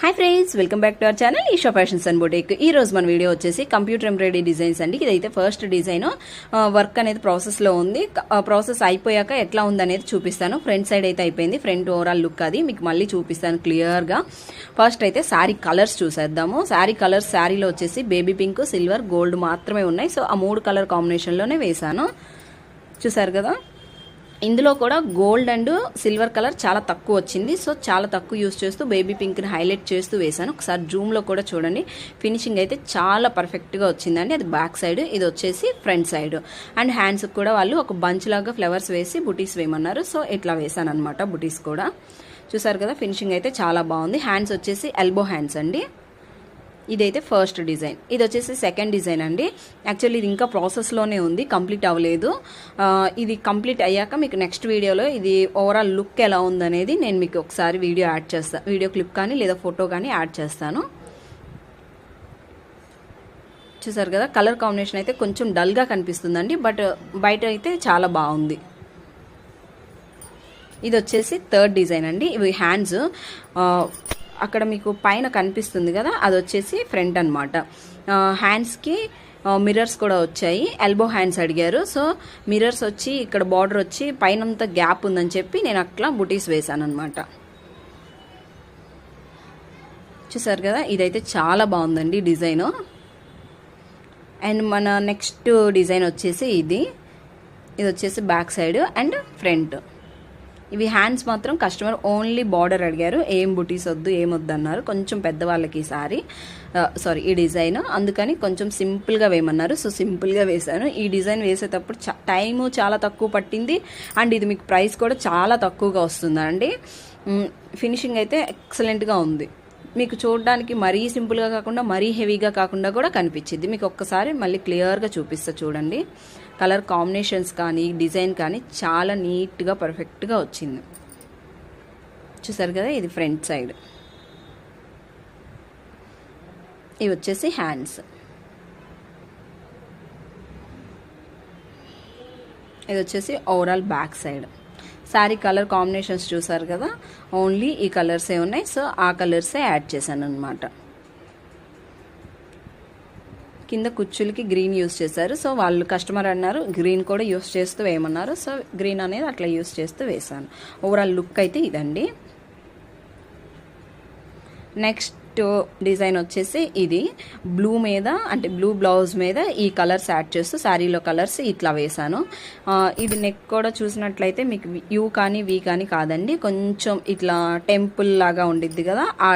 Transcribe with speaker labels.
Speaker 1: Hi friends, welcome back to our channel Eesha fashions and boutique. ఈ రోజు మన video వచ్చేసి కంప్యూటర్ ఎంబ్రాయిడరీ డిజైన్స్ అండి. ఇదైతే ఫస్ట్ డిజైన్, వర్క్ అనేది ప్రాసెస్లో ఉంది. ప్రాసెస్ అయిపోయాక ఎట్లా ఉందనేది చూపిస్తాను. ఫ్రంట్ సైడ్ అయితే అయిపోయింది, ఫ్రంట్ ఓవరాల్ లుక్ అది మీకు మళ్ళీ చూపిస్తాను క్లియర్గా. ఫస్ట్ అయితే శారీ కలర్స్ చూసేద్దాము. శారీ కలర్స్, శారీలో వచ్చేసి బేబీ పింక్, సిల్వర్, గోల్డ్ మాత్రమే ఉన్నాయి. సో ఆ 3 కలర్ కాంబినేషన్లోనే వేసాను. చూసారు కదా, ఇందులో కూడా గోల్డ్ అండ్ సిల్వర్ కలర్ చాలా తక్కువ వచ్చింది. సో చాలా తక్కువ యూస్ చేస్తూ బేబీ పింక్ని హైలైట్ చేస్తూ వేసాను. ఒకసారి జూమ్లో కూడా చూడండి, ఫినిషింగ్ అయితే చాలా పర్ఫెక్ట్గా వచ్చిందండి. అది బ్యాక్ సైడ్, ఇది వచ్చేసి ఫ్రంట్ సైడ్. అండ్ హ్యాండ్స్కి కూడా వాళ్ళు ఒక బంచ్ లాగా ఫ్లవర్స్ వేసి బుటీస్ వేయమన్నారు. సో ఇట్లా వేసాను అనమాట బుటీస్ కూడా. చూసారు కదా, ఫినిషింగ్ అయితే చాలా బాగుంది. హ్యాండ్స్ వచ్చేసి ఎల్బో హ్యాండ్స్ అండి. ఇదైతే ఫస్ట్ డిజైన్. ఇది వచ్చేసి సెకండ్ డిజైన్ అండి. యాక్చువల్లీ ఇది ఇంకా ప్రాసెస్లోనే ఉంది, కంప్లీట్ అవ్వలేదు. ఇది కంప్లీట్ అయ్యాక మీకు నెక్స్ట్ వీడియోలో ఇది ఓవరాల్ లుక్ ఎలా ఉందనేది నేను మీకు ఒకసారి వీడియో యాడ్ చేస్తాను. వీడియో క్లిప్ కానీ లేదా ఫోటో కానీ యాడ్ చేస్తాను. చూసారు కదా, కలర్ కాంబినేషన్ అయితే కొంచెం డల్గా కనిపిస్తుందండి, బట్ బయట అయితే చాలా బాగుంది. ఇది వచ్చేసి థర్డ్ డిజైన్ అండి. ఇవి హ్యాండ్స్ అక్కడ మీకు పైన కనిపిస్తుంది కదా, అది వచ్చేసి ఫ్రంట్ అనమాట. హ్యాండ్స్కి మిర్రర్స్ కూడా వచ్చాయి. ఎల్బో హ్యాండ్స్ అడిగారు, సో మిర్రర్స్ వచ్చి ఇక్కడ బార్డర్ వచ్చి పైనంతా గ్యాప్ ఉందని చెప్పి నేను అట్లా బుటీస్ వేసాను అనమాట. చూసారు కదా, ఇదైతే చాలా బాగుందండి డిజైన్. అండ్ మన నెక్స్ట్ డిజైన్ వచ్చేసి ఇది వచ్చేసి బ్యాక్ సైడ్ అండ్ ఫ్రంట్. ఇవి హ్యాండ్స్ మాత్రం కస్టమర్ ఓన్లీ బార్డర్ అడిగారు, ఏం బుటీస్ వద్దు ఏమొద్దు అన్నారు. కొంచెం పెద్దవాళ్ళకి ఈ డిజైన్, అందుకని కొంచెం సింపుల్గా వేయమన్నారు. సో సింపుల్గా వేసాను. ఈ డిజైన్ వేసేటప్పుడు టైము చాలా తక్కువ పట్టింది. అండ్ ఇది మీకు ప్రైస్ కూడా చాలా తక్కువగా వస్తుందండి. ఫినిషింగ్ అయితే ఎక్సలెంట్గా ఉంది. మీకు చూడడానికి మరీ సింపుల్గా కాకుండా మరీ హెవీగా కాకుండా కూడా కనిపించింది. మీకు ఒక్కసారి మళ్ళీ క్లియర్గా చూపిస్తా చూడండి. కలర్ కాంబినేషన్స్ కానీ డిజైన్ కానీ చాలా నీట్గా పర్ఫెక్ట్గా వచ్చింది. చూసారు కదా, ఇది ఫ్రంట్ సైడ్. ఇవి వచ్చేసి హ్యాండ్స్. ఇది వచ్చేసి overall back side. Sari colour combinations చూసారు కదా, ఓన్లీ ఈ కలర్సే ఉన్నాయి. సో ఆ కలర్సే యాడ్ చేశాను అనమాట. కింద కుచ్చులకి గ్రీన్ యూస్ చేశారు. సో వాళ్ళు కస్టమర్ అన్నారు గ్రీన్ కూడా యూస్ చేస్తూ వేయమన్నారు. సో గ్రీన్ అనేది అట్లా యూస్ చేస్తూ వేసాను. ఓవరాల్ లుక్ అయితే ఇదండి. నెక్స్ట్ డిజైన్ వచ్చేసి ఇది బ్లూ మీద, అంటే బ్లూ బ్లౌజ్ మీద ఈ కలర్స్ యాడ్ చేస్తూ శారీలో కలర్స్ ఇట్లా వేసాను. ఇది నెక్ కూడా చూసినట్లయితే మీకు యూ కానీ వీ కానీ కాదండి, కొంచెం ఇట్లా టెంపుల్ లాగా ఉండిద్ది కదా, ఆ